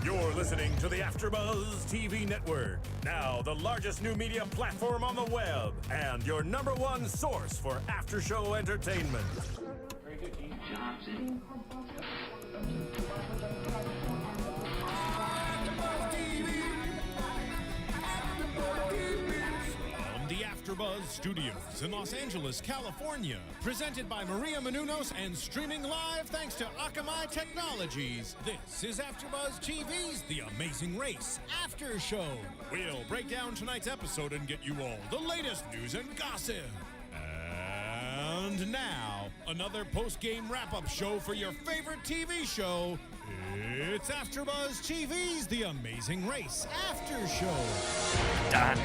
You're listening to the AfterBuzz TV network, now the largest new media platform on the web, and your #1 source for after-show entertainment. Very good, Keith. From the AfterBuzz Studios in Los Angeles, California, presented by Maria Menounos and streaming live thanks to Akamai Technologies. This is AfterBuzz TV's The Amazing Race After Show. We'll break down tonight's episode and get you all the latest news and gossip. And now, another post-game wrap-up show for your favorite TV show. It's AfterBuzz TV's The Amazing Race After Show. Done.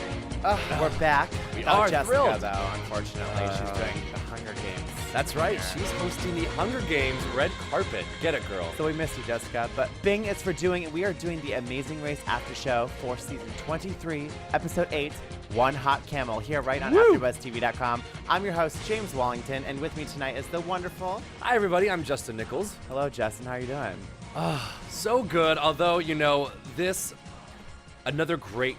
We're back. We are Jessica, thrilled. though, unfortunately. She's doing the Hunger Games. That's right. She's hosting the Hunger Games red carpet. Get it, girl. So we missed you, Jessica. But Bing is for doing it. We are doing the Amazing Race After Show for season 23, episode 8, One Hot Camel, here right on AfterBuzzTV.com. I'm your host, James Wallington, and with me tonight is the wonderful... Hi, everybody. I'm Justin Nichols. Hello, Justin. How are you doing? So good. Although, another great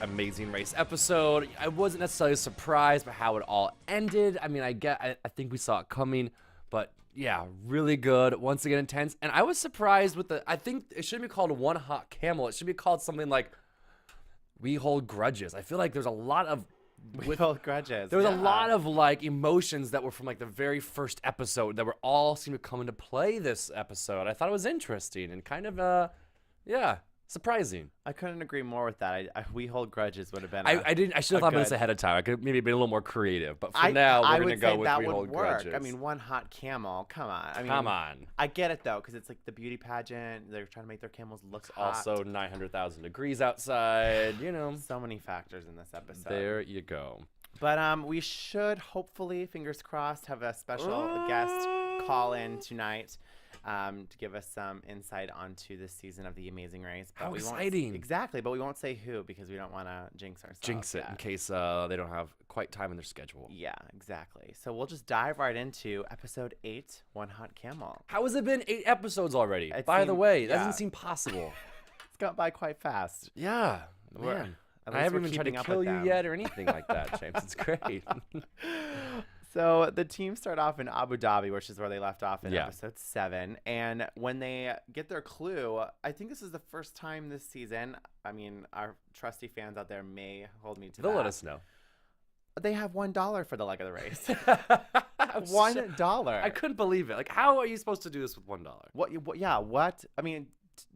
Amazing Race episode. I wasn't necessarily surprised by how it all ended. I mean, I think we saw it coming, but yeah, really good. Once again, intense. And I was surprised with I think it shouldn't be called One Hot Camel. It should be called something like We Hold Grudges. I feel like there's a lot of We hold grudges. There was a lot of emotions that were from the very first episode that were all seem to come into play this episode. I thought it was interesting and kind of surprising. I couldn't agree more with that. We hold grudges would have been. I should have thought about this ahead of time. I could maybe been a little more creative, but for now we're gonna go with We Hold Grudges. I mean, One Hot Camel. Come on. Come on. I get it though, because it's like the beauty pageant. They're trying to make their camels look hot. Also 900,000 degrees outside. So many factors in this episode. There you go. But we should hopefully, fingers crossed, have a special guest call in tonight. To give us some insight onto this season of The Amazing Race. But How exciting. Exactly, but we won't say who because we don't want to jinx ourselves. Jinx it in case they don't have quite time in their schedule. Yeah, exactly. So we'll just dive right into episode 8, One Hot Camel. How has it been 8 episodes already? By the way, that doesn't seem possible. It's gone by quite fast. Yeah, man. I haven't even tried to kill you yet or anything like that, James. It's great. So the team start off in Abu Dhabi, which is where they left off in episode 7. And when they get their clue, I think this is the first time this season. I mean, our trusty fans out there may hold me to that. They'll let us know. They have $1 for the leg of the race. $1. I couldn't believe it. How are you supposed to do this with $1? What? Yeah. What? I mean,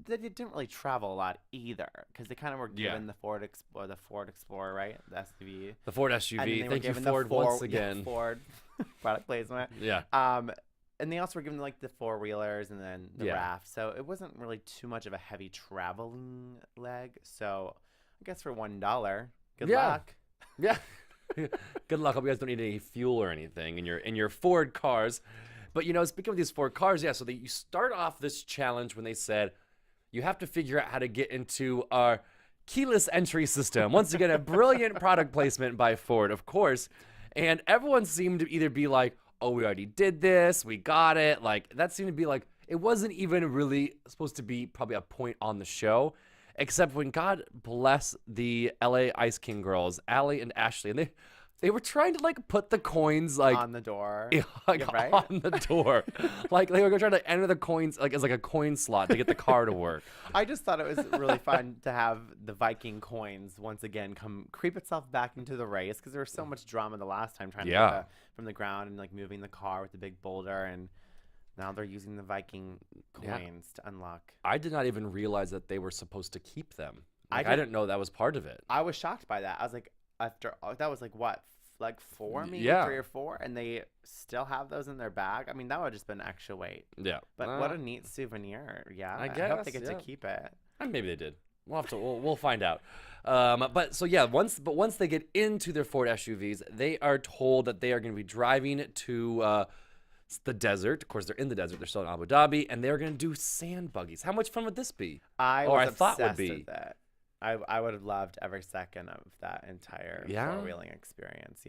they didn't really travel a lot either, because they kind of were given the Ford Explorer, right? The SUV. The Ford SUV. Thank you, Ford, once again. Yeah, Ford product placement. Yeah. And they also were given the 4-wheelers and then the raft. So it wasn't really too much of a heavy traveling leg. So I guess for $1, good luck. Yeah. Good luck. Hope you guys don't need any fuel or anything in your Ford cars. But speaking of these Ford cars, so you start off this challenge when they said you have to figure out how to get into our keyless entry system. Once again, a brilliant product placement by Ford, of course. And everyone seemed to either be like, oh, we already did this, we got it. That seemed to be it wasn't even really supposed to be probably a point on the show, except when, God bless the LA Ice King girls, Allie and Ashley, and they were trying to put the coins on the door. Right? On the door. They were trying to enter the coins as a coin slot to get the car to work. I just thought it was really fun to have the Viking coins once again creep itself back into the race, because there was so much drama the last time trying to get from the ground and moving the car with the big boulder, and now they're using the Viking coins to unlock. I did not even realize that they were supposed to keep them. I didn't know that was part of it. I was shocked by that. I was that was what? 4, maybe 3 or 4, and they still have those in their bag. I mean, that would have just been extra weight. Yeah, but what a neat souvenir. Yeah, I hope they get to keep it. And maybe they did. We'll find out. Once they get into their Ford SUVs, they are told that they are going to be driving to the desert. Of course, they're in the desert. They're still in Abu Dhabi, and they're going to do sand buggies. How much fun would this be? I thought would be. With that. I would have loved every second of that entire four-wheeling experience,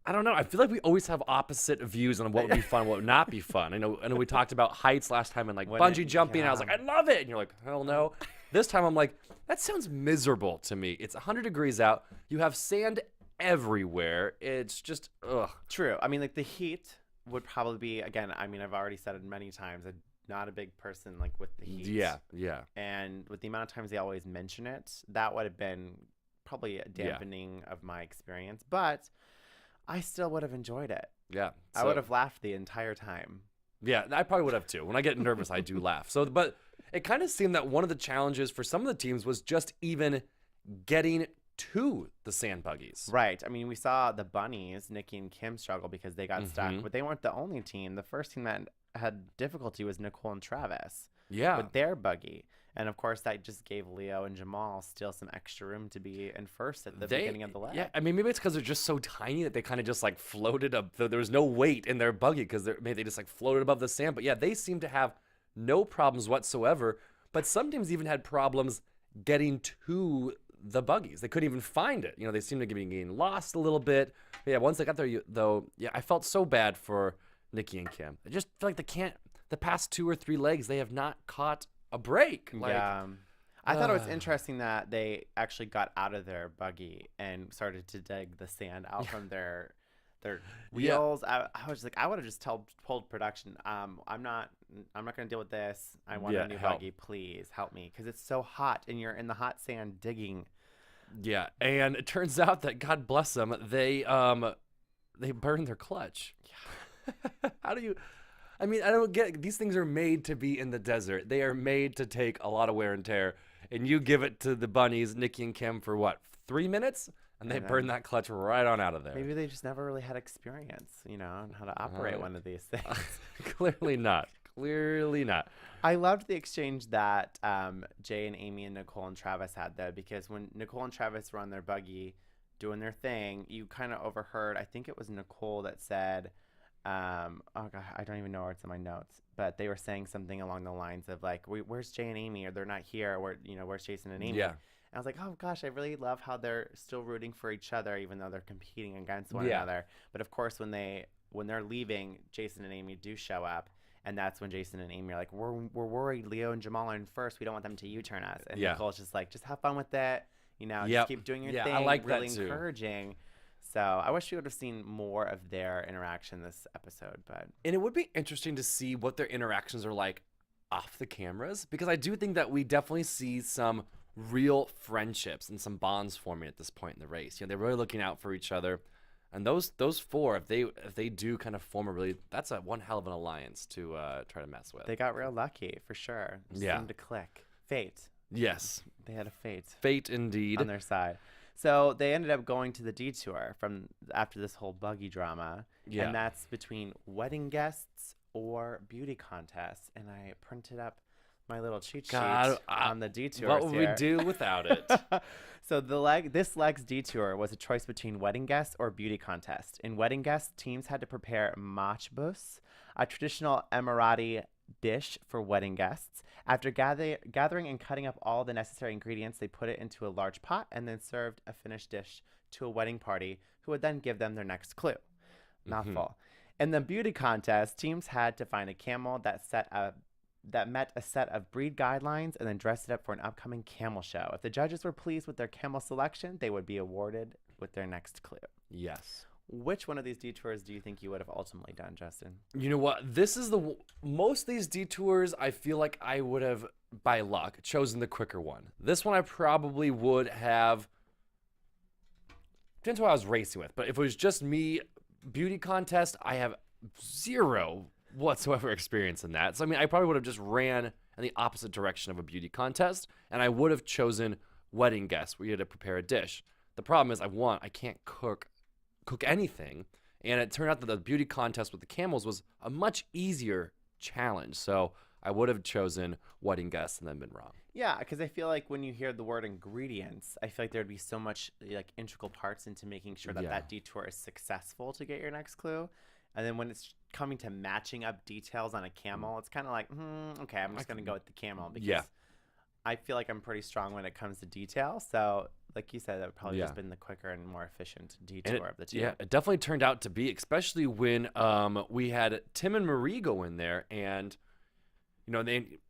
I don't know. I feel like we always have opposite views on what would be fun, what would not be fun. I know we talked about heights last time and like bungee jumping. And I was like, I love it. And you're like, hell no. This time I'm like, that sounds miserable to me. It's 100 degrees out. You have sand everywhere. It's just, ugh. True. I mean, like the heat would probably be, again, I mean, I've already said it many times. I'm not a big person like with the heat. Yeah, yeah. And with the amount of times they always mention it, that would have been probably a dampening of my experience. But I still would have enjoyed it. Yeah. I would have laughed the entire time. Yeah, I probably would have too. When I get nervous, I do laugh. So, but it kind of seemed that one of the challenges for some of the teams was just even getting to the sand buggies. Right. I mean, we saw the bunnies, Nikki and Kim, struggle because they got stuck, but they weren't the only team. The first team that had difficulty was Nicole and Travis. Yeah. With their buggy. And of course, that just gave Leo and Jamal still some extra room to be in first at the beginning of the leg. Yeah, I mean, maybe it's because they're just so tiny that they kind of just like floated up. There was no weight in their buggy because maybe they just like floated above the sand. But yeah, they seem to have no problems whatsoever. But some teams even had problems getting to the buggies. They couldn't even find it. You know, they seemed to be getting lost a little bit. But yeah, once they got there, though, yeah, I felt so bad for Nikki and Kim. I just feel like the past 2 or 3 legs, they have not caught a break. Yeah. I thought it was interesting that they actually got out of their buggy and started to dig the sand out from their wheels. I was like, I would have just told production, I'm not going to deal with this. I want a new buggy. Please help me, because it's so hot and you're in the hot sand digging. Yeah, and it turns out that, God bless them, they burned their clutch. Yeah. How do you? I mean, I don't get, these things are made to be in the desert. They are made to take a lot of wear and tear. And you give it to the bunnies, Nikki and Kim, for what, 3 minutes? And they burn that clutch right on out of there. Maybe they just never really had experience, you know, on how to operate one of these things. Clearly not. Clearly not. I loved the exchange that Jay and Amy and Nicole and Travis had, though, because when Nicole and Travis were on their buggy doing their thing, you kind of overheard, I think it was Nicole that said, oh god, I don't even know where it's in my notes, but they were saying something along the lines of like, where's Jay and Amy? Or they're not here. Where's Jason and Amy? Yeah. And I was like, oh gosh, I really love how they're still rooting for each other, even though they're competing against one another. But of course, when they're leaving, Jason and Amy do show up, and that's when Jason and Amy are like, we're worried Leo and Jamal are in first. We don't want them to U-turn us. And Nicole's just like, just have fun with it. You know, just keep doing your thing. I like really that too. Encouraging. So I wish we would have seen more of their interaction this episode. And it would be interesting to see what their interactions are like off the cameras, because I do think that we definitely see some real friendships and some bonds forming at this point in the race. You know, they're really looking out for each other. And those 4, if they do kind of form that's one hell of an alliance to try to mess with. They got real lucky for sure. It seemed to click. Fate. Yes. They had a fate. Fate indeed. On their side. So they ended up going to the detour after this whole buggy drama. Yeah. And that's between wedding guests or beauty contests. And I printed up my little cheat sheet on the detour. What would we do without it? So this leg's detour was a choice between wedding guests or beauty contest. In wedding guests, teams had to prepare machbus, a traditional Emirati dish for wedding guests. After gathering and cutting up all the necessary ingredients, they put it into a large pot and then served a finished dish to a wedding party, who would then give them their next clue. Mouthful. In the beauty contest, teams had to find a camel that met a set of breed guidelines and then dress it up for an upcoming camel show. If the judges were pleased with their camel selection, they would be awarded with their next clue. Yes. Which one of these detours do you think you would have ultimately done, Justin? You know what? This is most of these detours, I feel like I would have, by luck, chosen the quicker one. This one I probably would have, depends what I was racing with, but if it was just me, beauty contest, I have 0 whatsoever experience in that. So, I mean, I probably would have just ran in the opposite direction of a beauty contest, and I would have chosen wedding guests, where you had to prepare a dish. The problem is I can't cook anything, and it turned out that the beauty contest with the camels was a much easier challenge. So I would have chosen wedding guests and then been wrong. Yeah, because I feel like when you hear the word ingredients, I feel like there'd be so much like integral parts into making sure that detour is successful to get your next clue. And then when it's coming to matching up details on a camel, it's kind of like, okay, I'm just going to go with the camel because I feel like I'm pretty strong when it comes to detail. So, like you said, that would probably just been the quicker and more efficient detour of the two. Yeah, it definitely turned out to be, especially when we had Tim and Marie go in there, and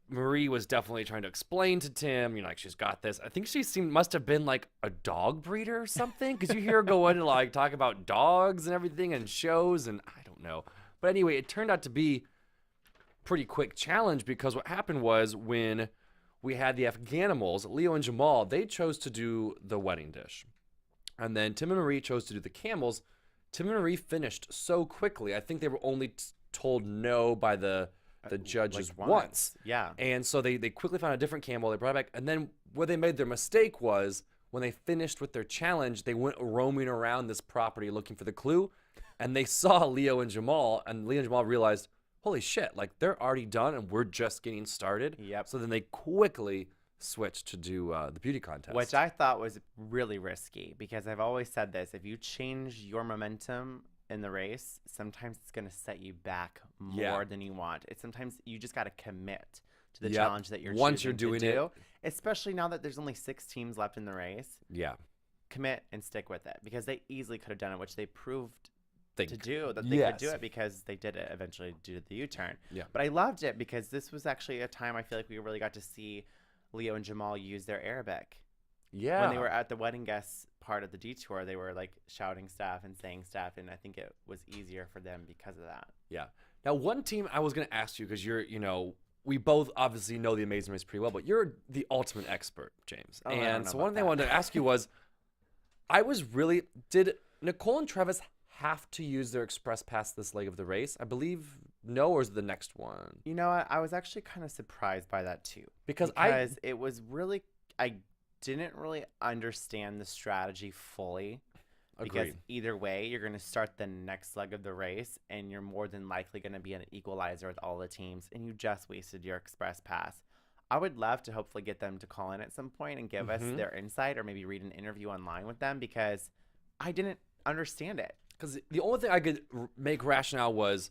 Marie was definitely trying to explain to Tim, like, she's got this. I think she must have been like a dog breeder or something, because you hear her go in and like talk about dogs and everything and shows, and I don't know. But anyway, it turned out to be pretty quick challenge, because what happened was when we had the Afghanimals, Leo and Jamal, they chose to do the wedding dish. And then Tim and Marie chose to do the camels. Tim and Marie finished so quickly. I think they were only told no by the judges like once. Yeah. And so they quickly found a different camel. They brought it back. And then where they made their mistake was when they finished with their challenge, they went roaming around this property looking for the clue. And they saw Leo and Jamal. And Leo and Jamal realized, holy shit, like, they're already done and we're just getting started. Yep. So then they quickly switched to do the beauty contest. Which I thought was really risky, because I've always said this. If you change your momentum in the race, sometimes it's going to set you back more than you want. Sometimes you just got to commit to the challenge that you're once you're choosing doing to do, it. Especially now that there's only 6 teams left in the race. Yeah. Commit and stick with it, because they easily could have done it, which they proved to do, that they could do it, because they did it eventually due to the U-turn. Yeah. But I loved it, because this was actually a time I feel like we really got to see Leo and Jamal use their Arabic. Yeah. When they were at the wedding guests part of the detour, they were like shouting stuff and saying stuff, and I think it was easier for them because of that. Yeah. Now, one team I was going to ask you, because you're, we both obviously know the Amazing Race pretty well, but you're the ultimate expert, James. Oh, and so one thing I wanted to ask you was, did Nicole and Travis have to use their express pass this leg of the race? I believe no, or is it the next one? You know what? I was actually kind of surprised by that too. Because it was really, I didn't really understand the strategy fully. Because Agreed. either way, you're going to start the next leg of the race, and you're more than likely going to be an equalizer with all the teams, and you just wasted your express pass. I would love to hopefully get them to call in at some point and give us their insight, or maybe read an interview online with them, because I didn't understand it. Because the only thing I could make rationale was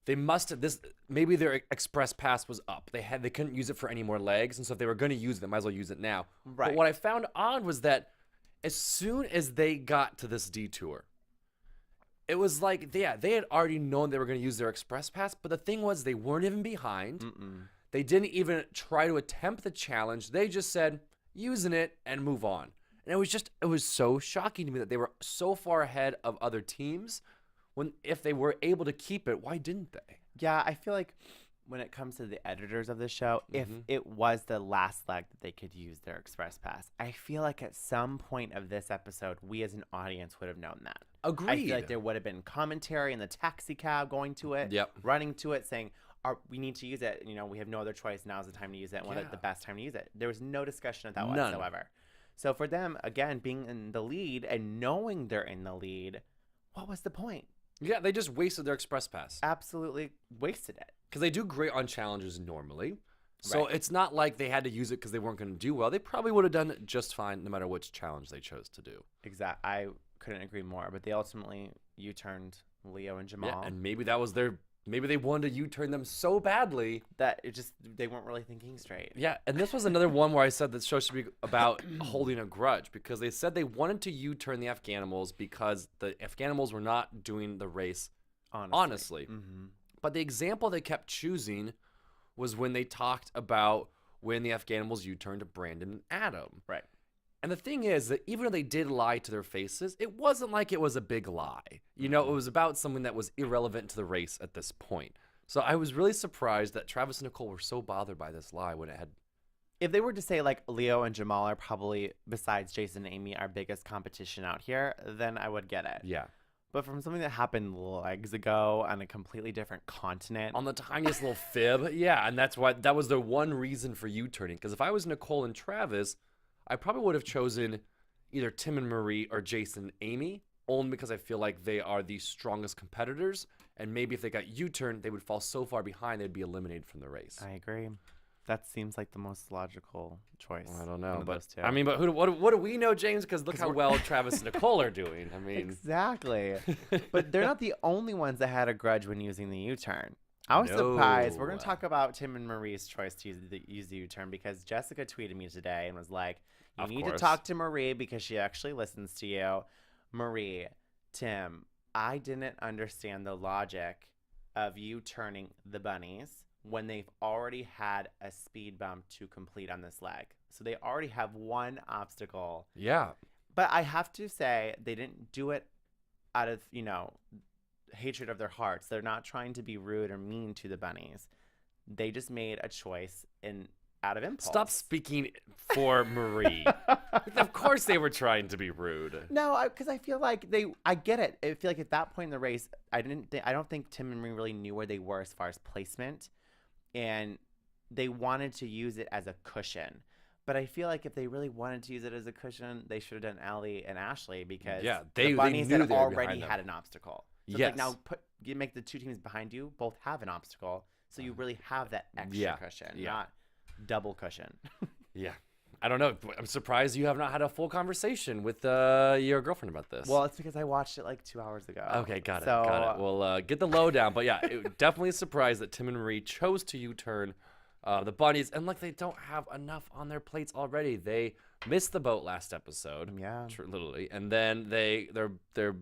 they must have maybe their express pass was up. They couldn't use it for any more legs, and so if they were going to use it, they might as well use it now. Right. But what I found odd was that as soon as they got to this detour, it was like they had already known they were going to use their express pass, but the thing was they weren't even behind. They didn't even try to attempt the challenge. They just said, using it and move on. And it was so shocking to me that they were so far ahead of other teams, when if they were able to keep it, why didn't they? Yeah, I feel like when it comes to the editors of the show, if it was the last leg that they could use their express pass, I feel like at some point of this episode, we as an audience would have known that. Agreed. I feel like there would have been commentary in the taxi cab going to it, running to it, saying, we need to use it. We have no other choice. Now's the time to use it. And what the best time to use it. There was no discussion of that whatsoever. So for them, again, being in the lead and knowing they're in the lead, what was the point? Yeah, they just wasted their express pass. Absolutely wasted it. Because they do great on challenges normally. So it's not like they had to use it because they weren't going to do well. They probably would have done it just fine no matter which challenge they chose to do. Exactly. I couldn't agree more. But they ultimately U-turned Leo and Jamal. Yeah, and maybe that was maybe they wanted to U-turn them so badly that they weren't really thinking straight. Yeah, and this was another one where I said the show should be about holding a grudge, because they said they wanted to U-turn the Afghanimals because the Afghanimals were not doing the race honestly. But the example they kept choosing was when they talked about when the Afghanimals U-turned Brandon and Adam. Right. And the thing is that even though they did lie to their faces, it wasn't like it was a big lie. It was about something that was irrelevant to the race at this point. So I was really surprised that Travis and Nicole were so bothered by this lie when it had... If they were to say, like, Leo and Jamal are probably, besides Jason and Amy, our biggest competition out here, then I would get it. Yeah. But from something that happened legs ago on a completely different continent. On the tiniest little fib. Yeah, and that was the one reason for U-turning. Because if I was Nicole and Travis, I probably would have chosen either Tim and Marie or Jason and Amy, only because I feel like they are the strongest competitors, and maybe if they got U-turned, they would fall so far behind they'd be eliminated from the race. I agree. That seems like the most logical choice. I don't know, but two. I mean, but what do we know, James? Because look how well Travis and Nicole are doing. I mean, exactly. But they're not the only ones that had a grudge when using the U-turn. I was surprised. We're No. going to talk about Tim and Marie's choice to use the U-turn because Jessica tweeted me today and was like, you Of need to course. talk to Marie because she actually listens to you. Marie, Tim, I didn't understand the logic of you turning the bunnies when they've already had a speed bump to complete on this leg. So they already have one obstacle. Yeah. But I have to say, they didn't do it out of, hatred of their hearts. They're not trying to be rude or mean to the bunnies. They just made a choice out of impulse. Stop speaking for Marie. Of course they were trying to be rude. No, because I feel like I get it. I feel like at that point in the race, I don't think Tim and Marie really knew where they were as far as placement, and they wanted to use it as a cushion. But I feel like if they really wanted to use it as a cushion, they should have done Ellie and Ashley because the bunnies knew had they were already behind them. had an obstacle. So Yes. it's like now you make the two teams behind you both have an obstacle, so you really have that extra cushion, not double cushion. Yeah. I don't know. I'm surprised you have not had a full conversation with your girlfriend about this. Well, it's because I watched it like 2 hours ago. Okay, got it. We'll get the lowdown. But yeah, definitely surprised that Tim and Marie chose to U-turn the bunnies. And like they don't have enough on their plates already. They missed the boat last episode. Yeah. Literally. And then their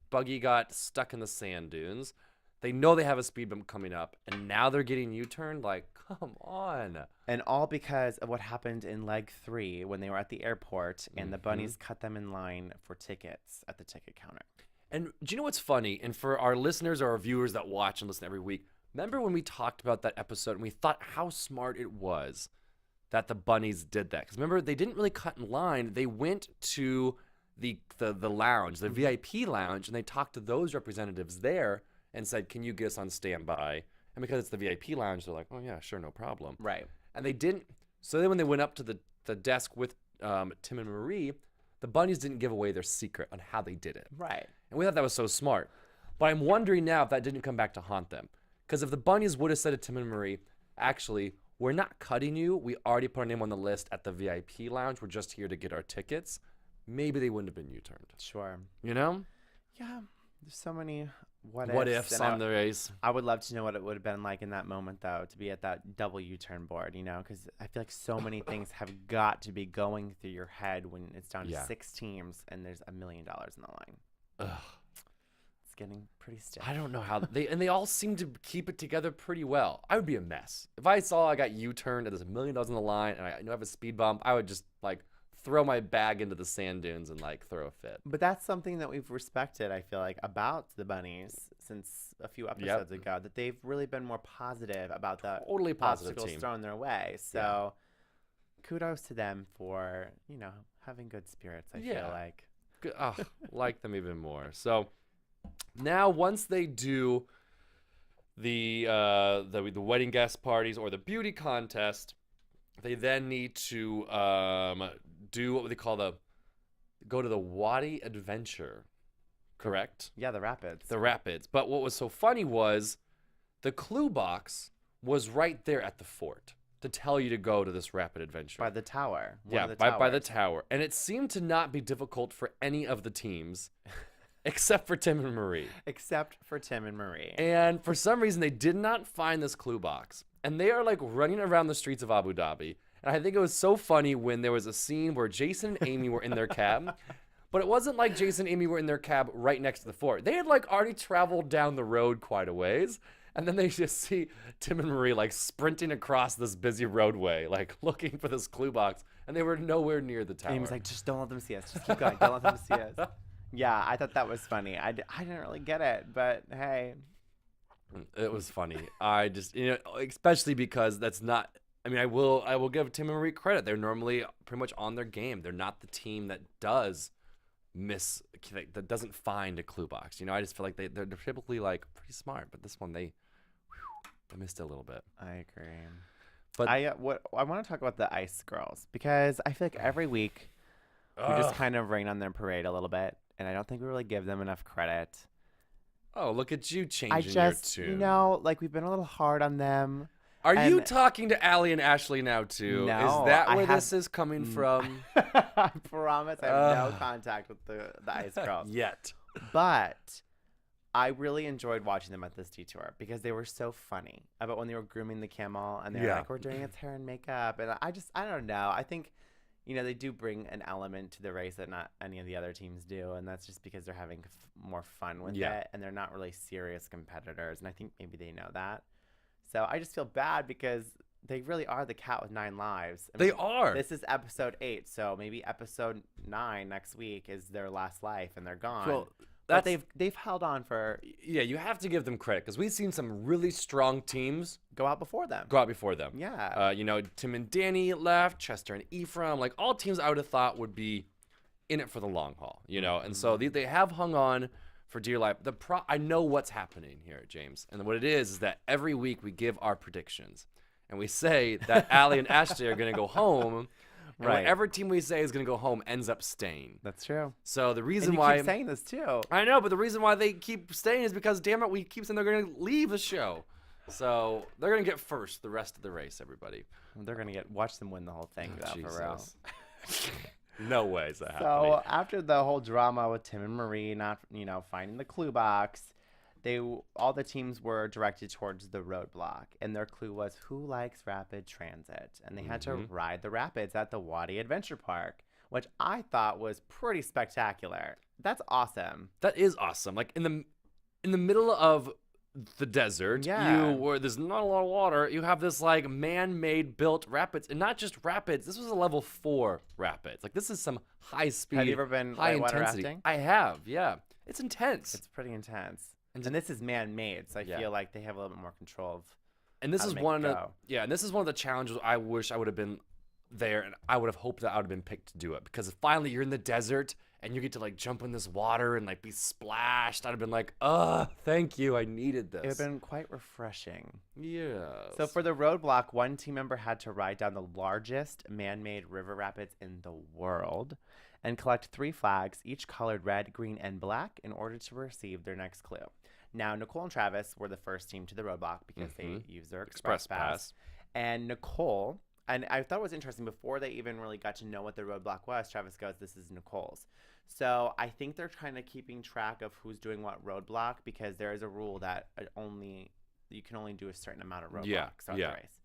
buggy got stuck in the sand dunes. They know they have a speed bump coming up. And now they're getting U-turned? Like, come on. And all because of what happened in leg 3 when they were at the airport and the bunnies cut them in line for tickets at the ticket counter. And do you know what's funny? And for our listeners or our viewers that watch and listen every week, remember when we talked about that episode and we thought how smart it was that the bunnies did that? Because remember, they didn't really cut in line. They went to the lounge, the VIP lounge, and they talked to those representatives there and said, can you get us on standby? And because it's the VIP lounge, they're like, oh, yeah, sure, no problem. Right. And they didn't. So then when they went up to the desk with Tim and Marie, the bunnies didn't give away their secret on how they did it. Right. And we thought that was so smart. But I'm wondering now if that didn't come back to haunt them. Because if the bunnies would have said to Tim and Marie, actually, we're not cutting you. We already put our name on the list at the VIP lounge. We're just here to get our tickets. Maybe they wouldn't have been U-turned. Sure. You know? Yeah. There's so many what ifs on the race. I would love to know what it would have been like in that moment, though, to be at that double U-turn board, because I feel like so many things have got to be going through your head when it's down to 6 teams and there's $1 million in the line. Ugh. It's getting pretty stiff. I don't know how they all seem to keep it together pretty well. I would be a mess. If I saw I got U-turned and there's $1 million in the line and I know I have a speed bump, I would just throw my bag into the sand dunes and throw a fit. But that's something that we've respected, I feel like, about the bunnies since a few episodes ago, that they've really been more positive about the Totally positive obstacles team. thrown their way. So kudos to them for, having good spirits, I feel like. Good. Oh, like them even more. So now once they do the wedding guest parties or the beauty contest, they then need to do what they call go to the Wadi Adventure, correct? Yeah, the rapids. The rapids. But what was so funny was the clue box was right there at the fort to tell you to go to this rapid adventure. By the tower. Yeah, by the tower. And it seemed to not be difficult for any of the teams except for Tim and Marie. Except for Tim and Marie. And for some reason, they did not find this clue box. And they are running around the streets of Abu Dhabi. And I think it was so funny when there was a scene where Jason and Amy were in their cab. But it wasn't like Jason and Amy were in their cab right next to the fort. They had already traveled down the road quite a ways. And then they just see Tim and Marie sprinting across this busy roadway, looking for this clue box. And they were nowhere near the tower. Amy's like, just don't let them see us. Just keep going. Don't let them see us. Yeah, I thought that was funny. I didn't really get it, but hey. It was funny. I just, especially because that's not, I will give Tim and Marie credit. They're normally pretty much on their game. They're not the team that does that doesn't find a clue box. I just feel like they're typically pretty smart, but this one they missed it a little bit. I agree. But I want to talk about the Ice Girls because I feel like every week we just kind of rain on their parade a little bit, and I don't think we really give them enough credit. Oh, look at you changing I just, your tune. we've been a little hard on them. Are you talking to Allie and Ashley now too? No, is that where this is coming from? I promise I have no contact with the Ice Girls. Yet. But I really enjoyed watching them at this detour because they were so funny about when they were grooming the camel and they're like, we're doing its hair and makeup. And I don't know. I think, they do bring an element to the race that not any of the other teams do. And that's just because they're having more fun with it. And they're not really serious competitors. And I think maybe they know that. So I just feel bad because they really are the cat with 9 lives. They are. This is episode 8. So maybe episode 9 next week is their last life and they're gone. Well, but they've held on for. Yeah, you have to give them credit because we've seen some really strong teams go out before them. Yeah. Tim and Danny left, Chester and Ephraim, like all teams I would have thought would be in it for the long haul, and so they have hung on for dear life. I know what's happening here, James, and what it is that every week we give our predictions, and we say that Allie and Ashley are going to go home. And whatever team we say is going to go home ends up staying. That's true. So the reason and why keep saying this too. I know, but the reason why they keep staying is because, damn it, we keep saying they're going to leave the show. So they're going to get first the rest of the race, everybody. They're going to watch them win the whole thing, though, for real. No way is that happening. So after the whole drama with Tim and Marie not, finding the clue box, all the teams were directed towards the roadblock, and their clue was who likes rapid transit, and they had to ride the rapids at the Wadi Adventure Park, which I thought was pretty spectacular. That's awesome. That is awesome. Like in the middle of the desert, where there's not a lot of water, you have this like man-made built rapids, and not just rapids. This was a level 4 rapids. Like this is some high speed. Have you ever been high whitewater intensity? rafting? I have. Yeah, it's intense. It's pretty intense. And this is man-made, so I feel like they have a little bit more control of. And this is one of the challenges I wish I would have been there, and I would have hoped that I would have been picked to do it, because finally you're in the desert and you get to like jump in this water and like be splashed. I'd have been like, thank you, I needed this. It would have been quite refreshing. Yeah. So for the roadblock, one team member had to ride down the largest man-made river rapids in the world and collect 3 flags, each colored red, green, and black, in order to receive their next clue. Now, Nicole and Travis were the first team to the roadblock because they used their Express Pass. And Nicole, and I thought it was interesting, before they even really got to know what the roadblock was, Travis goes, this is Nicole's. So I think they're kind of keeping track of who's doing what roadblock, because there is a rule that you can only do a certain amount of roadblocks on the race.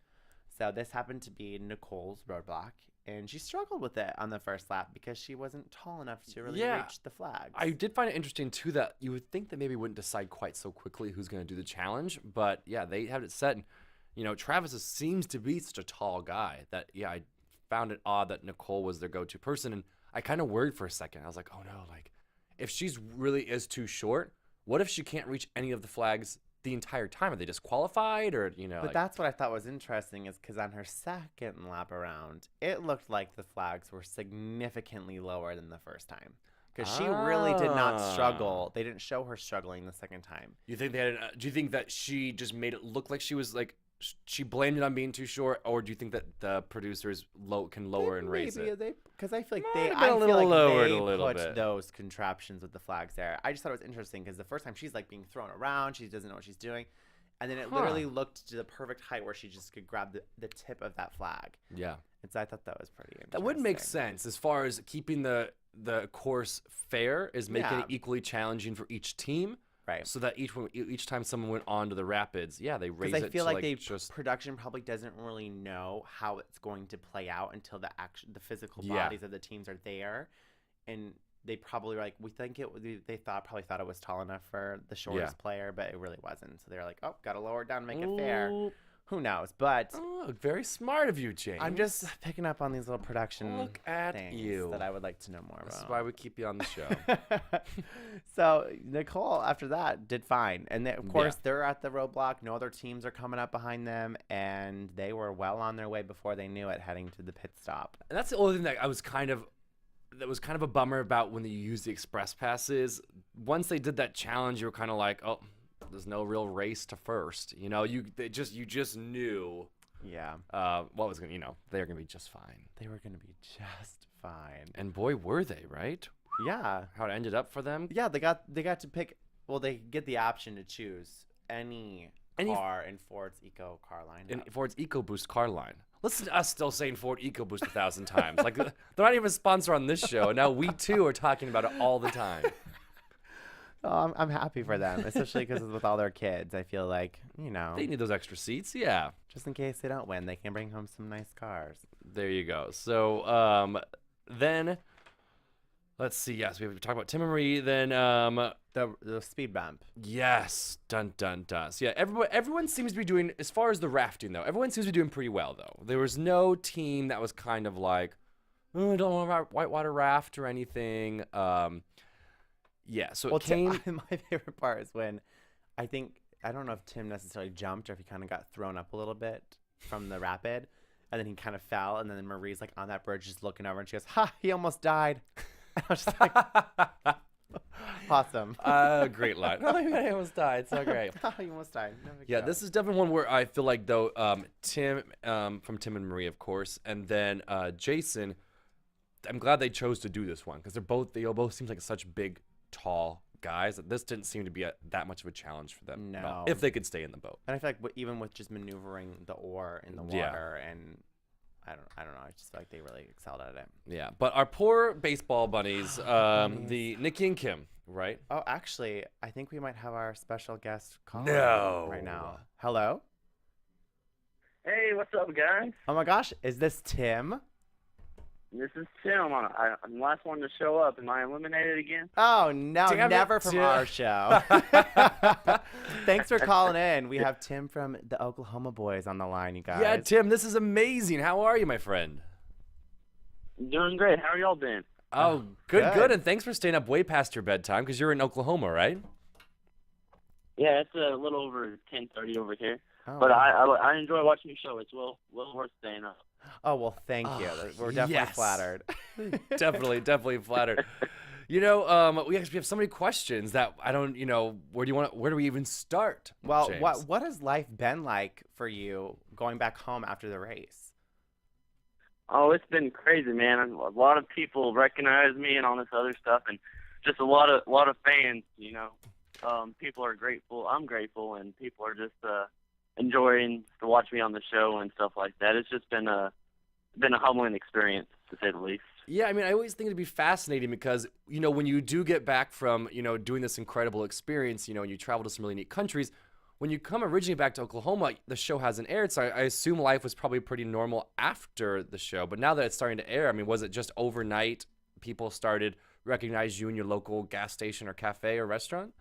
So this happened to be Nicole's roadblock, and she struggled with it on the first lap because she wasn't tall enough to really reach the flags. I did find it interesting, too, that you would think that maybe wouldn't decide quite so quickly who's going to do the challenge. But, yeah, they had it set. And, Travis seems to be such a tall guy that, I found it odd that Nicole was their go-to person. And I kind of worried for a second. I was like, oh, no, like, if she's really is too short, what if she can't reach any of the flags the entire time? Are they disqualified, or But that's what I thought was interesting, is because on her second lap around, it looked like the flags were significantly lower than the first time, because she really did not struggle. They didn't show her struggling the second time. You think they had? Do you think that she just made it look like she was like she blamed it on being too short, or do you think that the producers can lower and raise it? Because I feel like they put those contraptions with the flags there. I just thought it was interesting because the first time she's like being thrown around, she doesn't know what she's doing, and then it literally looked to the perfect height where she just could grab the tip of that flag. Yeah, and so I thought that was pretty interesting. That would make sense as far as keeping the course fair, is making it equally challenging for each team. Right. So that each time someone went on to the rapids, they raised it. Because I feel like production probably doesn't really know how it's going to play out until the physical bodies of the teams are there, and they probably were like, they probably thought it was tall enough for the shortest player, but it really wasn't. So they were like, oh, gotta lower it down to make it fair. Who knows? But very smart of you, James. I'm just picking up on these little production things that I would like to know more about. That's why we keep you on the show. So Nicole, after that, did fine. And of course, they're at the roadblock. No other teams are coming up behind them. And they were well on their way before they knew it, heading to the pit stop. And that's the only thing that was kind of a bummer about when they used the Express Passes. Once they did that challenge, you were kind of like, oh, there's no real race to first. You just knew. Yeah. What was going to, they were going to be just fine. They were going to be just fine. And boy, were they, right? Yeah. How it ended up for them? Yeah, they got to pick, they get the option to choose any car in Ford's Eco car line. In Ford's EcoBoost car line. Listen to us still saying Ford EcoBoost 1,000 times. Like, they're not even a sponsor on this show, and now we too are talking about it all the time. Oh, I'm happy for them, especially because with all their kids. I feel like, They need those extra seats, yeah. just in case they don't win, they can bring home some nice cars. There you go. So then, let's see. Yes, we have to talk about Tim and Marie. Then The speed bump. yes, dun dun dun. So yeah, everyone seems to be doing, as far as the rafting though. Everyone seems to be doing pretty well though. There was no team that was kind of like, oh, I don't want to whitewater raft or anything. Yeah, so it came. My favorite part is when I don't know if Tim necessarily jumped or if he kind of got thrown up a little bit from the rapid, and then he kind of fell, and then Marie's like on that bridge just looking over, and she goes, "Ha! He almost died." I was just like, awesome. Great line. Oh, he almost died. So great. He almost died. No big Yeah, deal. this is definitely one where I feel like though Tim from Tim and Marie, of course, and then Jason. I'm glad they chose to do this one because they both seem like such big, tall guys that this didn't seem to be that much of a challenge for them. at all, No. if they could stay in the boat. And I feel like even with just maneuvering the oar in the Yeah. water, and I don't know, I just feel like they really excelled at it. Yeah, but our poor baseball bunnies, the Nikki and Kim, right? Oh, actually, I think we might have our special guest calling No. right now. Hello? Hey, what's up, guys? Oh my gosh, is this Tim? This is Tim. I'm the last one to show up. Am I eliminated again? Oh, no, Damn it, never from Tim. our show. Thanks for calling in. We have Tim from the Oklahoma Boys on the line, you guys. Yeah, Tim, this is amazing. How are you, my friend? Doing great. How are y'all been? Oh, good, good. and thanks for staying up way past your bedtime because you're in Oklahoma, right? Yeah, it's a little over 10:30 over here. Oh, But wow. I enjoy watching your show. It's well worth staying up. Oh, well, thank you. We're definitely yes. flattered. definitely flattered. We have so many questions that I don't, where do we even start? Well, James? what has life been like for you going back home after the race? Oh, it's been crazy, man. A lot of people recognize me and all this other stuff, and just a lot of fans. People are grateful. I'm grateful, and people are just enjoying to watch me on the show and stuff like that. It's just been a humbling experience, to say the least. Yeah, I mean, I always think it'd be fascinating because, when you do get back from, doing this incredible experience, and you travel to some really neat countries, when you come originally back to Oklahoma, the show hasn't aired, so I assume life was probably pretty normal after the show. But now that it's starting to air, I mean, was it just overnight people started recognize you in your local gas station or cafe or restaurant?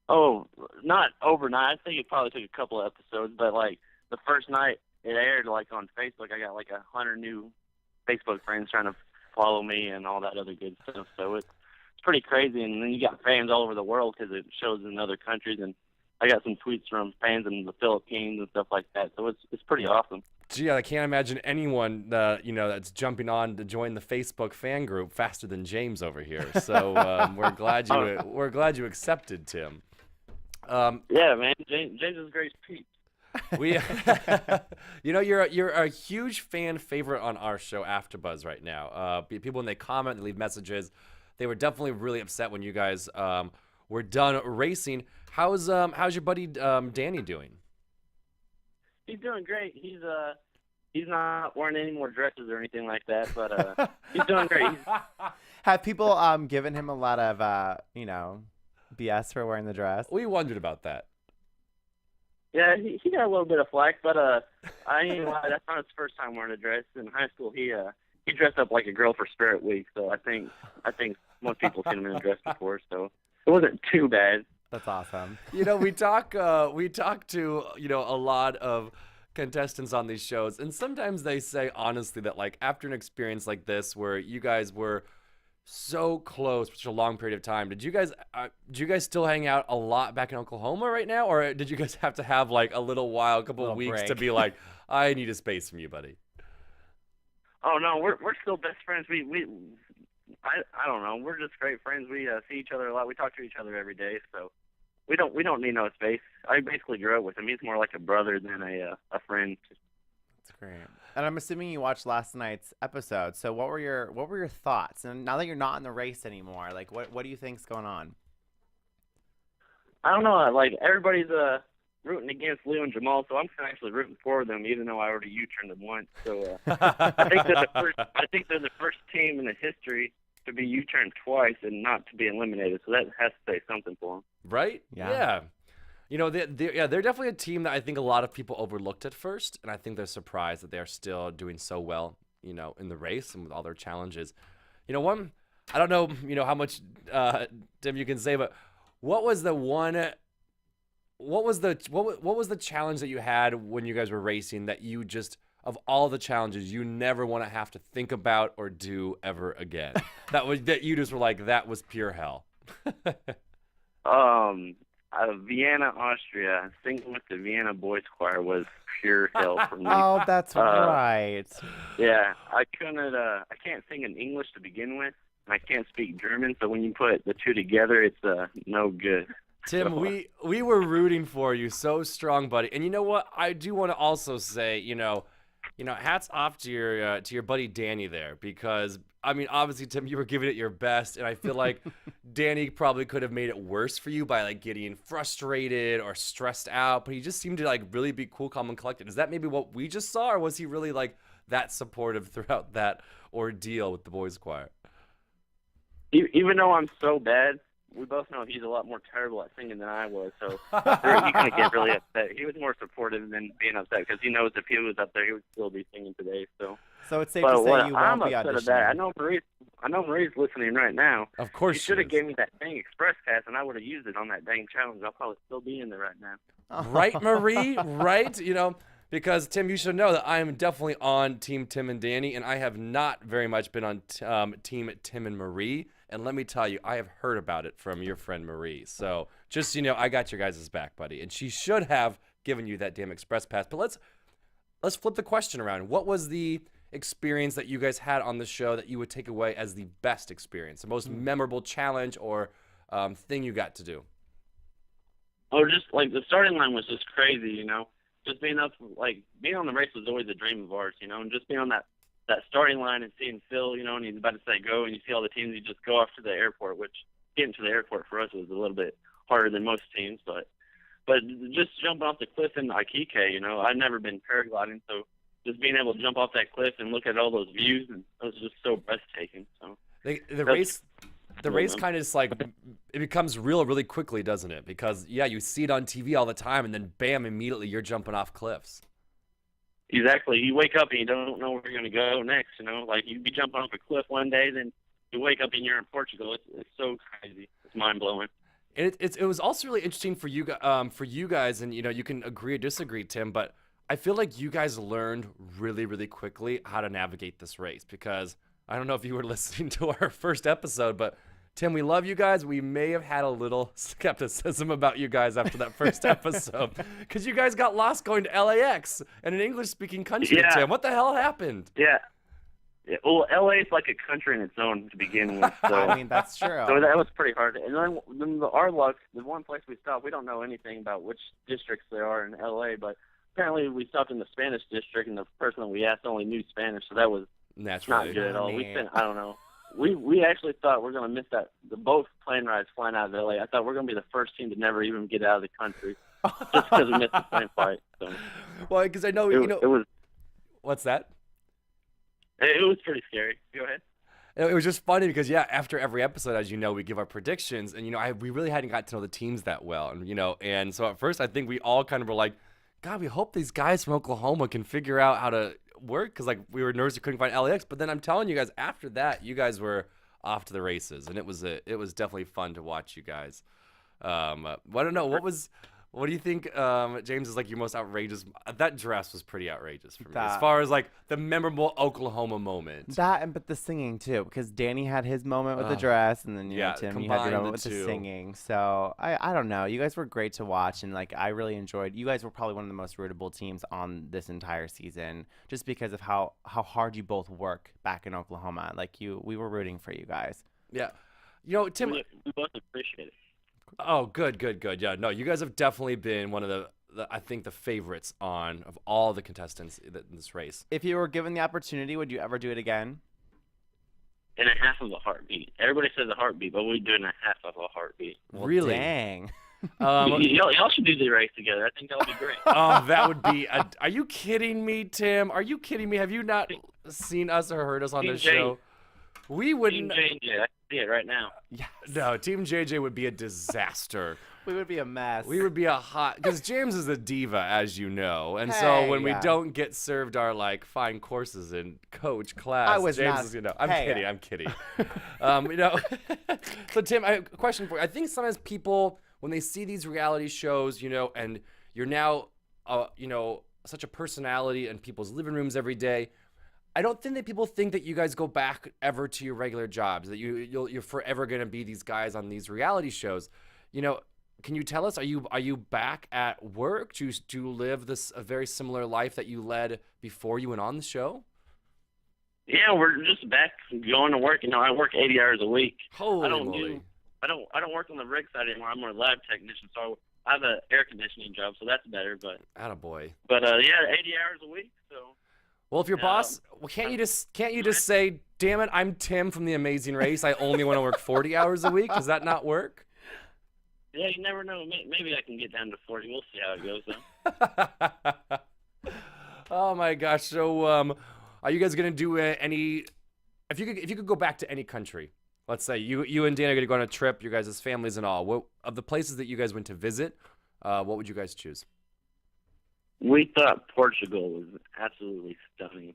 Oh, not overnight. I think it probably took a couple of episodes, but like the first night it aired, like on Facebook, I got like 100 new Facebook friends trying to follow me and all that other good stuff. So it's pretty crazy. And then you got fans all over the world because it shows in other countries. And I got some tweets from fans in the Philippines and stuff like that. So it's pretty awesome. Gee, I can't imagine anyone that's jumping on to join the Facebook fan group faster than James over here. So we're glad you accepted, Tim. Yeah, man. James is great peeps. You're a huge fan favorite on our show, AfterBuzz, right now. People, when they comment, they leave messages. They were definitely really upset when you guys were done racing. How's your buddy Danny doing? He's doing great. He's not wearing any more dresses or anything like that, but he's doing great. Have people given him a lot of BS for wearing the dress? We wondered about that. Yeah, he got a little bit of flack, but I ain't gonna lie, that's not his first time wearing a dress. In high school, he dressed up like a girl for Spirit Week, so I think most people seen him in a dress before, so it wasn't too bad. That's awesome. We talk to a lot of contestants on these shows, and sometimes they say honestly that like after an experience like this where you guys were so close for such a long period of time, do you guys still hang out a lot back in Oklahoma right now, or did you guys have to have like a little couple of weeks break to be like, I need a space from you, buddy? Oh no, we're still best friends. I don't know, we're just great friends. We see each other a lot. We talk to each other every day, so we don't need no space. I basically grew up with him. He's more like a brother than a friend. That's great. And I'm assuming you watched last night's episode. So what were your thoughts? And now that you're not in the race anymore, like what do you think's going on? I don't know. Like everybody's rooting against Lou and Jamal, so I'm actually rooting for them, even though I already U-turned them once. So I think they're the first team in the history to be U-turned twice and not to be eliminated. So that has to say something for him. Right? Yeah. You know, they're definitely a team that I think a lot of people overlooked at first, and I think they're surprised that they're still doing so well, you know, in the race and with all their challenges. You know, I don't know, you know, how much, Tim, you can say, but what was the challenge that you had when you guys were racing that you just, of all the challenges, you never want to have to think about or do ever again? that you just were like, that was pure hell. Vienna, Austria, singing with the Vienna Boys Choir was pure hell for me. Oh, that's right. Yeah, I can't sing in English to begin with, and I can't speak German, so when you put the two together, it's no good. Tim, we were rooting for you so strong, buddy. And you know what? I do want to also say, you know, hats off to your buddy Danny there, because I mean, obviously, Tim, you were giving it your best, and I feel like Danny probably could have made it worse for you by like getting frustrated or stressed out, but he just seemed to like really be cool, calm, and collected. Is that maybe what we just saw, or was he really like that supportive throughout that ordeal with the boys' choir? Even though I'm so bad, we both know he's a lot more terrible at singing than I was, so he kind of get really upset. He was more supportive than being upset because he knows if he was up there, he would still be singing today. So it's safe to say you won't be upset auditioning. At that. I know Marie's listening right now. Of course, she should have gave me that dang express pass, and I would have used it on that dang challenge. I'll probably still be in there right now. Right, Marie? Right? You know, because Tim, you should know that I am definitely on Team Tim and Danny, and I have not very much been on Team Tim and Marie. And let me tell you, I have heard about it from your friend Marie. So just so you know, I got your guys' back, buddy. And she should have given you that damn express pass. But let's flip the question around. What was the experience that you guys had on the show that you would take away as the best experience, the most memorable challenge or thing you got to do? Oh, just like the starting line was just crazy, you know. Just being on the race was always a dream of ours, you know, and just being on that starting line and seeing Phil, you know, and he's about to say go, and you see all the teams, you just go off to the airport, which getting to the airport for us was a little bit harder than most teams, but just jumping off the cliff in Iquique, you know, I've never been paragliding, so just being able to jump off that cliff and look at all those views, and it was just so breathtaking. So the race kind of just like, it becomes real really quickly, doesn't it? Because yeah, you see it on TV all the time, and then bam, immediately you're jumping off cliffs. Exactly. You wake up and you don't know where you're going to go next, you know. Like, you'd be jumping off a cliff one day, then you wake up and you're in Portugal. It's so crazy. It's mind-blowing. And it was also really interesting for you guys, and, you know, you can agree or disagree, Tim, but I feel like you guys learned really, really quickly how to navigate this race, because I don't know if you were listening to our first episode, but Tim, we love you guys. We may have had a little skepticism about you guys after that first episode because you guys got lost going to LAX and an English-speaking country, yeah. Tim. What the hell happened? Yeah. Well, LA is like a country in its own to begin with. So. I mean, that's true. So that was pretty hard. And then our luck, the one place we stopped, we don't know anything about which districts there are in LA, but apparently we stopped in the Spanish district, and the person that we asked only knew Spanish, so that was not good at all. We spent, I don't know. We actually thought we're going to miss the both plane rides flying out of LA. I thought we're going to be the first team to never even get out of the country just because we missed the plane flight. So. Well, because I know, it was. What's that? It was pretty scary. Go ahead. It was just funny because, yeah, after every episode, as you know, we give our predictions. And, you know, we really hadn't got to know the teams that well. And, you know, and so at first I think we all kind of were like, God, we hope these guys from Oklahoma can figure out how to work, because like we were nervous we couldn't find LAX, but then I'm telling you guys, after that you guys were off to the races, and it was definitely fun to watch you guys. I don't know, what do you think, James, is like your most outrageous? That dress was pretty outrageous for me, as far as like the memorable Oklahoma moment. But the singing too, because Danny had his moment with the dress, and then you know, Tim, you had your moment with the singing. So I don't know, you guys were great to watch, and like I really enjoyed. You guys were probably one of the most rootable teams on this entire season, just because of how hard you both work back in Oklahoma. Like we were rooting for you guys. Yeah, you know, Tim, we both appreciate it. Oh, good. Yeah, no, you guys have definitely been one of the I think the favorites of all the contestants in this race. If you were given the opportunity, would you ever do it again? In a half of a heartbeat. Everybody says a heartbeat, but we do it in a half of a heartbeat. Well, really? Dang. Y'all should do the race together. I think that would be great. Oh, that would be. Are you kidding me, Tim? Are you kidding me? Have you not seen us or heard us on this show? We Team wouldn't. JJ, I can see it right now. Yes. No, Team JJ would be a disaster. We would be a mess. We would be a hot, because James is a diva, as you know, and so Hey, when we yeah. don't get served our like fine courses in coach class, I was James not- is, you know, I'm hey. kidding, I'm kidding. You know, so Tim, I have a question for you. I think sometimes people, when they see these reality shows, you know, and you're now, you know, such a personality in people's living rooms every day, I don't think that people think that you guys go back ever to your regular jobs, that you're forever going to be these guys on these reality shows. You know, can you tell us, are you back at work? Do you live a very similar life that you led before you went on the show? Yeah, we're just back going to work. You know, I work 80 hours a week. Holy I don't moly. I don't work on the rig side anymore. I'm more a lab technician, so I have an air conditioning job, so that's better. But Attaboy. yeah, 80 hours a week. So Well, if your boss, well, can't you just say, damn it, I'm Tim from The Amazing Race. I only want to work 40 hours a week. Does that not work? yeah, you never know. Maybe I can get down to 40. We'll see how it goes, though. Oh my gosh. So, are you guys gonna do any? If you could go back to any country, let's say you and Dan are gonna go on a trip, you guys' families and all. What of the places that you guys went to visit? What would you guys choose? We thought Portugal was absolutely stunning.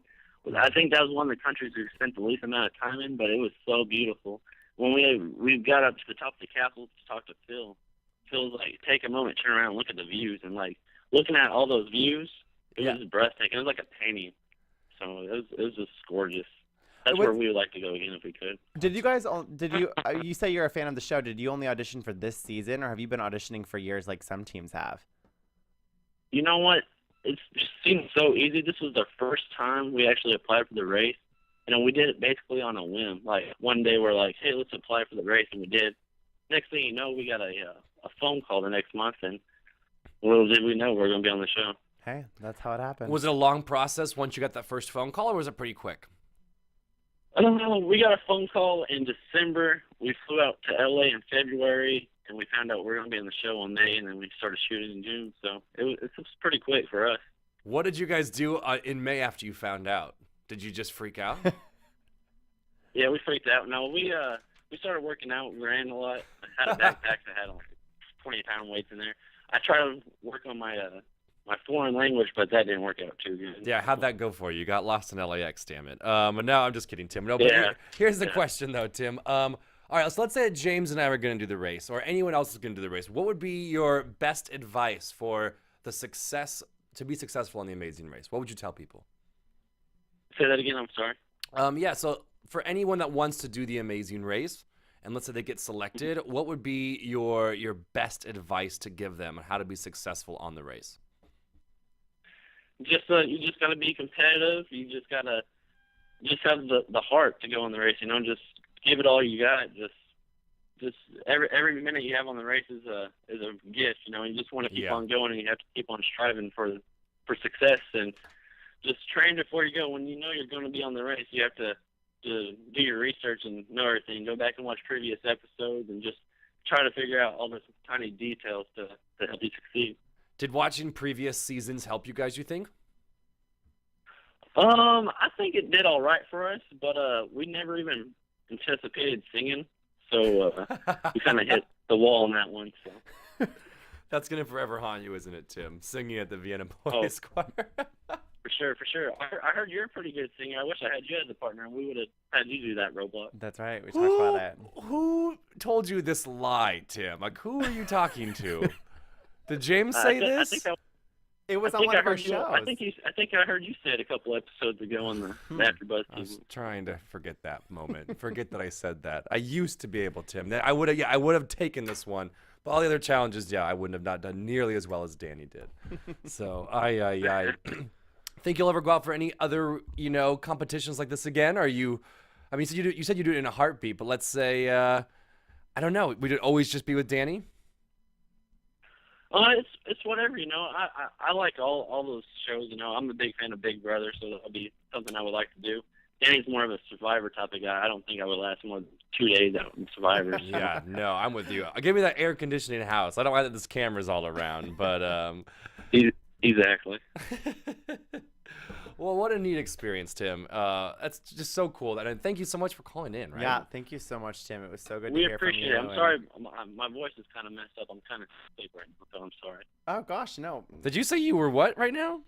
I think that was one of the countries we spent the least amount of time in, but it was so beautiful. When we got up to the top of the castle to talk to Phil, Phil's like, take a moment, turn around, and look at the views, and like looking at all those views, it was breathtaking. It was like a painting. So it was just gorgeous. That's where we would like to go again if we could. Did you guys? You say you're a fan of the show? Did you only audition for this season, or have you been auditioning for years like some teams have? You know what? It just seemed so easy. This was the first time we actually applied for the race. You know, we did it basically on a whim. Like one day we're like, hey, let's apply for the race, and we did. Next thing you know, we got a phone call the next month, and little did we know we were going to be on the show. Hey, that's how it happened. Was it a long process once you got that first phone call, or was it pretty quick? I don't know. We got a phone call in December. We flew out to LA in February, and we found out we were going to be on the show in May, and then we started shooting in June. So it was pretty quick for us. What did you guys do in May after you found out? Did you just freak out? Yeah, we freaked out. No, we started working out. We ran a lot. I had a backpack that had like 20-pound weights in there. I tried to work on my foreign language, but that didn't work out too good. Yeah, how'd that go for you? You got lost in LAX, damn it. No, I'm just kidding, Tim. No, but here's the question, though, Tim. All right, so let's say that James and I are going to do the race, or anyone else is going to do the race. What would be your best advice for to be successful in the Amazing Race? What would you tell people? Say that again. I'm sorry. Yeah, so for anyone that wants to do the Amazing Race, and let's say they get selected, what would be your best advice to give them on how to be successful on the race? You just gotta be competitive. You just gotta have the heart to go on the race. You know, just give it all you got. Just every minute you have on the race is a gift. You know, you just want to keep on going, and you have to keep on striving for success. And just train before you go. When you know you're going to be on the race, you have to do your research and know everything. Go back and watch previous episodes, and just try to figure out all the tiny details to help you succeed. Did watching previous seasons help you guys, you think? I think it did all right for us, but we never even anticipated singing, so we kind of hit the wall on that one. So that's gonna forever haunt you, isn't it, Tim? Singing at the Vienna Boys Choir. For sure. I heard you're a pretty good singer. I wish I had you as a partner, and we would have had you do that, Roadblock. That's right. We talked about that. Who told you this lie, Tim? Like, who are you talking to? Did James say this? It was on one of our shows. I think I heard you say it a couple episodes ago on the AfterBuzz. I was trying to forget that moment. Forget that I said that. I used to be able, Tim. I would have taken this one. But all the other challenges, I wouldn't have not done nearly as well as Danny did. So I think you'll ever go out for any other, competitions like this again? You said you do it in a heartbeat, but let's say, I don't know, would it always just be with Danny? It's whatever, I like all those shows, I'm a big fan of Big Brother, so that'll be something I would like to do. Danny's more of a Survivor type of guy. I don't think I would last more than 2 days out in Survivor. So. Yeah, no, I'm with you. Give me that air conditioning house. I don't like that this camera's all around, but Exactly. Well, what a neat experience, Tim. That's just so cool. And thank you so much for calling in, right? Yeah, thank you so much, Tim. It was so good to We hear from you. appreciate it. I'm sorry, my voice is kind of messed up. I'm kind of sick right now, so I'm sorry. Oh gosh, no. Did you say you were what right now?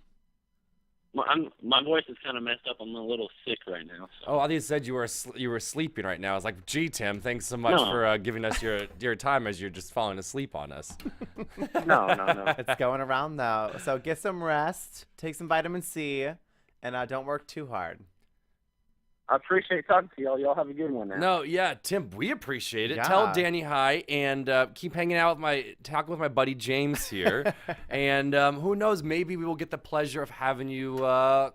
My voice is kind of messed up. I'm a little sick right now. So. Oh, I thought you said you were sleeping right now. I was like, gee, Tim, thanks so much for giving us your time as you're just falling asleep on us. No. It's going around though. So get some rest, take some vitamin C, and don't work too hard. I appreciate talking to y'all. Y'all have a good one now. No, yeah, Tim, we appreciate it. Yeah. Tell Danny hi, and keep hanging out talking with my buddy James here. And who knows, maybe we will get the pleasure of having you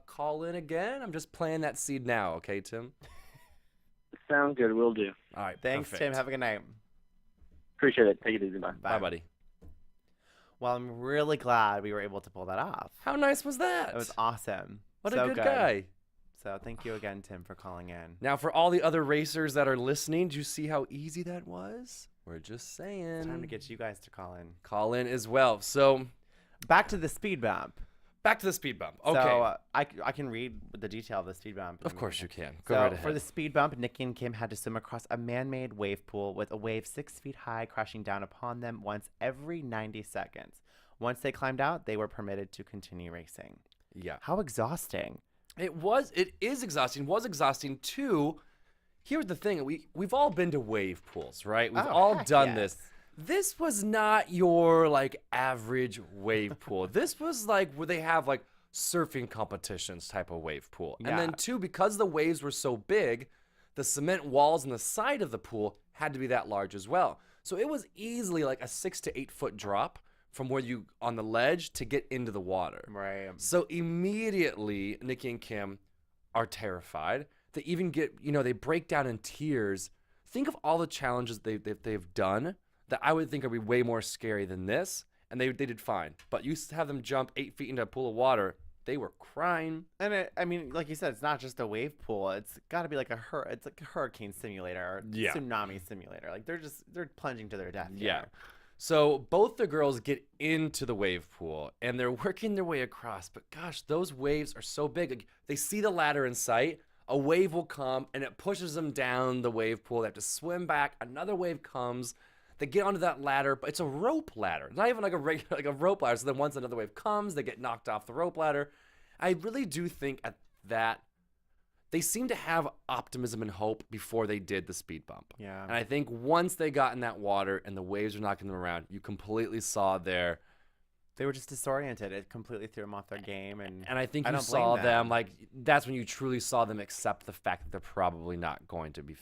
call in again. I'm just planting that seed now, okay, Tim? Sounds good. Will do. All right, Thanks, perfect. Tim. Have a good night. Appreciate it. Take it easy. Bye. Bye, buddy. Well, I'm really glad we were able to pull that off. How nice was that? It was awesome. What So a good guy. So thank you again, Tim, for calling in. Now, for all the other racers that are listening, do you see how easy that was? We're just saying. It's time to get you guys to call in. Call in as well. So, Back to the speed bump. back to the speed bump. Okay. So I can read the detail of the speed bump. Of course you can. Go So right ahead. for the speed bump, Nikki and Kim had to swim across a man-made wave pool with a wave 6 feet high crashing down upon them once every 90 seconds. Once they climbed out, they were permitted to continue racing. Yeah. How exhausting. It is exhausting. Was exhausting too. Here's the thing. We've all been to wave pools, right? We've all heck done yes. this. This was not your like average wave pool. This was like where they have like surfing competitions type of wave pool. And Yeah. then two, because the waves were so big, the cement walls on the side of the pool had to be that large as well. So it was easily like a 6 to 8 foot drop from where you on the ledge to get into the water. Right. So immediately, Nikki and Kim are terrified. They even get, they break down in tears. Think of all the challenges they've done that I would think would be way more scary than this, and they did fine. But you have them jump 8 feet into a pool of water, they were crying. And I mean, like you said, it's not just a wave pool. It's got to be like it's like a hurricane simulator or Yeah. tsunami simulator. Like they're plunging to their death. Yeah. here. So both the girls get into the wave pool and they're working their way across. But gosh, those waves are so big. Like, they see the ladder in sight. A wave will come and it pushes them down the wave pool. They have to swim back. Another wave comes. They get onto that ladder, but it's a rope ladder. Not even like a regular, like a rope ladder. So then once another wave comes, they get knocked off the rope ladder. I really do think at that they seem to have optimism and hope before they did the speed bump. Yeah. And I think once they got in that water and the waves were knocking them around, you completely saw They were just disoriented. It completely threw them off their game. And I think I you don't blame saw them. them, like, that's when you truly saw them accept the fact that they're probably not going to be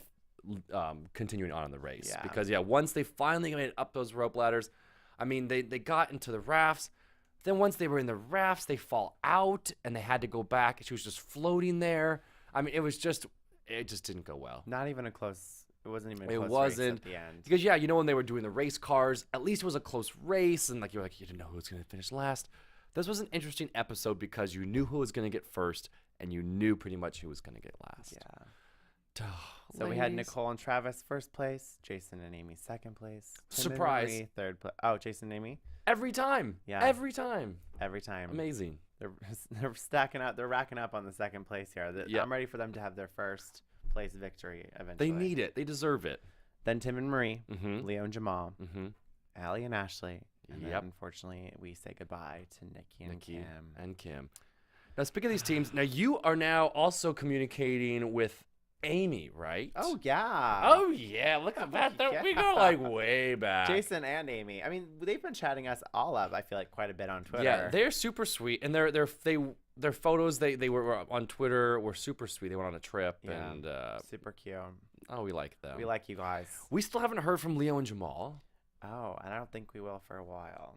continuing on in the race. Yeah. Because, once they finally made it up those rope ladders, I mean, they got into the rafts. Then once they were in the rafts, they fall out and they had to go back. She was just floating there. I mean, it just didn't go well. not even a close. It wasn't even. It A close wasn't. race at the end. Because, when they were doing the race cars, at least it was a close race, and you didn't know who was going to finish last. This was an interesting episode because you knew who was going to get first, and you knew pretty much who was going to get last. Yeah. So we had Nicole and Travis first place, Jason and Amy second place, Tim and Surprise. Marie third place. Oh, Jason and Amy Every time. Yeah. Every time. every time. Amazing. They're stacking up. They're racking up on the second place here. Yeah. I'm ready for them to have their first place victory eventually. They need it. They deserve it. Then Tim and Marie, Mm-hmm. Leo and Jamal, Mm-hmm. Allie and Ashley. And then Yep. unfortunately, we say goodbye to Nikki and Nikki Kim. and Kim. Now, speaking of these teams, now you are now also communicating with Amy, right? Oh, yeah. Oh, yeah. Look at that. Yeah. We go like way back. Jason and Amy. I mean, they've been chatting us all up, I feel like, quite a bit on Twitter. Yeah, they're super sweet, and their photos they were on Twitter were super sweet. They went on a trip, Yeah. and super cute. we like them. We like you guys. We still haven't heard from Leo and Jamal. Oh, and I don't think we will for a while.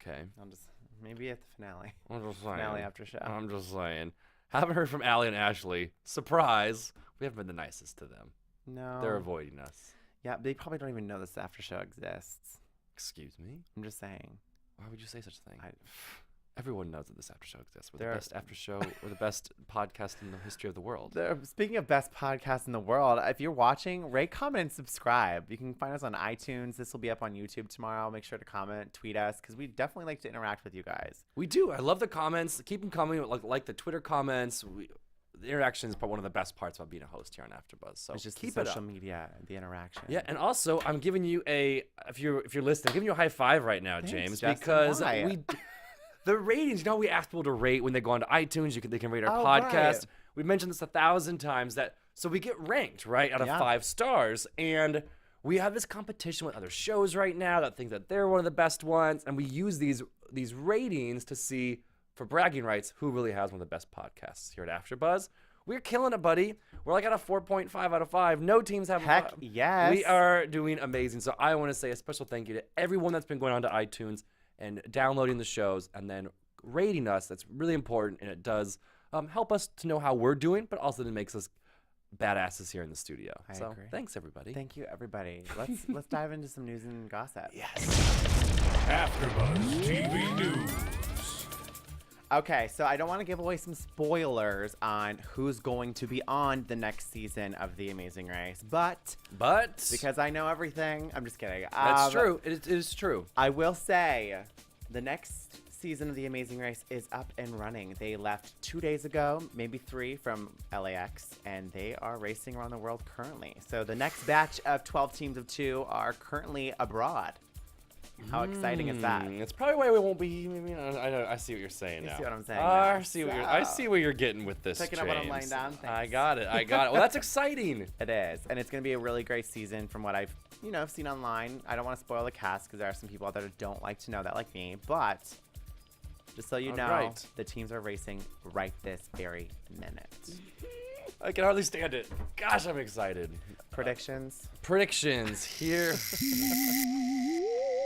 Okay, I'll just maybe at the finale. I'm just saying. Finale after show. I'm just saying. Haven't heard from Allie and Ashley. Surprise! We haven't been the nicest to them. No. They're avoiding us. Yeah, they probably don't even know this after show exists. Excuse me. I'm just saying. Why would you say such a thing? Everyone knows that this after show exists. We're the best after show. We're the best podcast in the history of the world. Speaking of best podcasts in the world, if you're watching, rate, comment, and subscribe. You can find us on iTunes. This will be up on YouTube tomorrow. Make sure to comment, tweet us, because we definitely like to interact with you guys. We do. I love the comments. Keep them coming. Like the Twitter comments. The interaction is one of the best parts about being a host here on AfterBuzz. So it's just keep the it social up. media, the interaction. Yeah, and also I'm giving you if you're listening, I'm giving you a high five right now, Thanks, James, Justin. because Why? the ratings. We ask people to rate when they go onto iTunes. They can rate our Oh, podcast. right. We mentioned this 1,000 times so we get ranked right out of 5 stars, and we have this competition with other shows right now that think that they're one of the best ones, and we use these ratings to see, for bragging rights, who really has one of the best podcasts here at AfterBuzz. We're killing it, buddy. We're like at a 4.5 out of 5. No teams have. Heck yes. We are doing amazing. So I want to say a special thank you to everyone that's been going on to iTunes and downloading the shows and then rating us. That's really important, and it does help us to know how we're doing, but also it makes us badasses here in the studio. I so agree. thanks, everybody. Thank you, everybody. Let's dive into some news and gossip. Yes. AfterBuzz TV News. Okay, so I don't want to give away some spoilers on who's going to be on the next season of The Amazing Race, but because I know everything, I'm just kidding. That's true. It is true. I will say the next season of The Amazing Race is up and running. They left 2 days ago, maybe 3, from LAX, and they are racing around the world currently. So the next batch of 12 teams of 2 are currently abroad. How exciting is that? It's probably why we won't be. I see what you're saying now. You see what I'm saying? I see where you're getting with this. Picking up what I'm laying down. Thanks. I got it. Well, that's exciting. It is, and it's going to be a really great season from what I've seen online. I don't want to spoil the cast because there are some people out there that don't like to know that, like me. But just so you know, right. The teams are racing right this very minute. I can hardly stand it. Gosh, I'm excited. Predictions? Predictions here.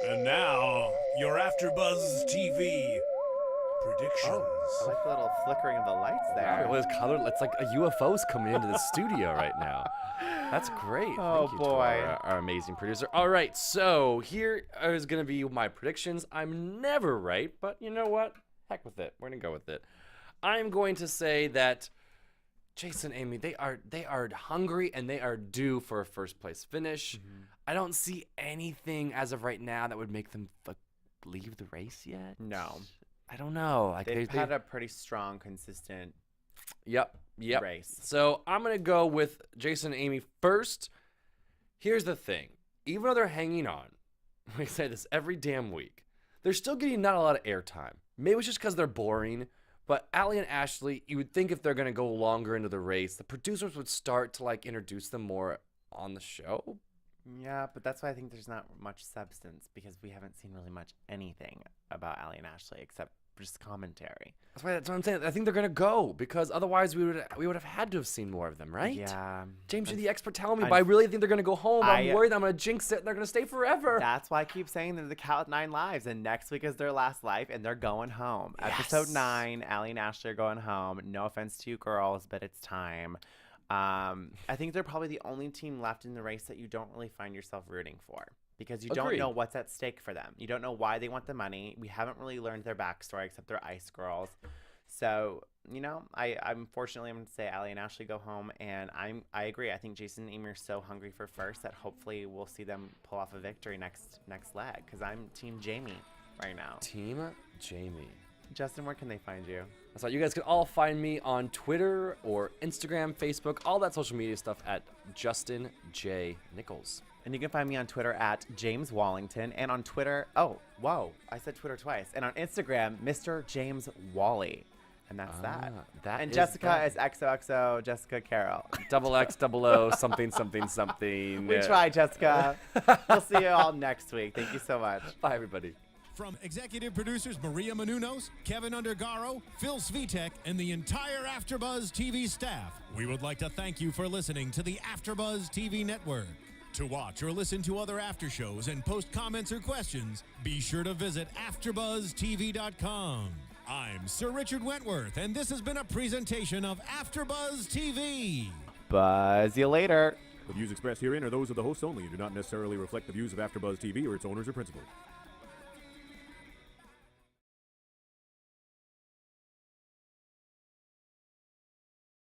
And now, your AfterBuzz TV predictions. I like the little flickering of the lights there. Well, it's like a UFO's coming into the studio right now. That's great. Oh, Thank you to boy. our amazing producer. All right, so here is going to be my predictions. I'm never right, but you know what? Heck with it. We're going to go with it. I'm going to say that Jason and Amy, they are hungry and they are due for a first place finish. Mm-hmm. I don't see anything as of right now that would make them leave the race yet. No. I don't know. Like they've had a pretty strong, consistent race. So I'm going to go with Jason and Amy first. Here's the thing. Even though they're hanging on, we say this every damn week, they're still getting not a lot of airtime. Maybe it's just because they're boring. But Allie and Ashley, you would think if they're going to go longer into the race, the producers would start to introduce them more on the show. Yeah, but that's why I think there's not much substance because we haven't seen really much anything about Allie and Ashley except just commentary. That's what I'm saying. I think they're going to go because otherwise we would have had to have seen more of them, right? Yeah. James, you're the expert telling me, but I really think they're going to go home. I'm worried I'm going to jinx it and they're going to stay forever. That's why I keep saying they're the cow with 9 lives, and next week is their last life, and they're going home. Yes. Episode 9, Allie and Ashley are going home. No offense to you girls, but it's time. I think they're probably the only team left in the race that you don't really find yourself rooting for. Because you don't know what's at stake for them. You don't know why they want the money. We haven't really learned their backstory except they're ice girls. So, I'm fortunately I'm going to say Allie and Ashley go home, and I agree. I think Jason and Amy are so hungry for first that hopefully we'll see them pull off a victory next leg. Because I'm Team Jamie right now. Team Jamie. Justin, where can they find you? That's right. You guys can all find me on Twitter or Instagram, Facebook, all that social media stuff at Justin J. Nichols. And you can find me on Twitter at James Wallington, and on Twitter, I said Twitter twice, and on Instagram, Mr. James Wally. And that's that. And Jessica is XOXO Jessica Carroll. XXO something. We tried, Jessica. We'll see you all next week. Thank you so much. Bye, everybody. From executive producers Maria Menounos, Kevin Undergaro, Phil Svitek, and the entire AfterBuzz TV staff, we would like to thank you for listening to the AfterBuzz TV network. To watch or listen to other after shows and post comments or questions, be sure to visit AfterBuzzTV.com. I'm Sir Richard Wentworth, and this has been a presentation of AfterBuzz TV. Buzz you later. The views expressed herein are those of the hosts only and do not necessarily reflect the views of AfterBuzz TV or its owners or principals.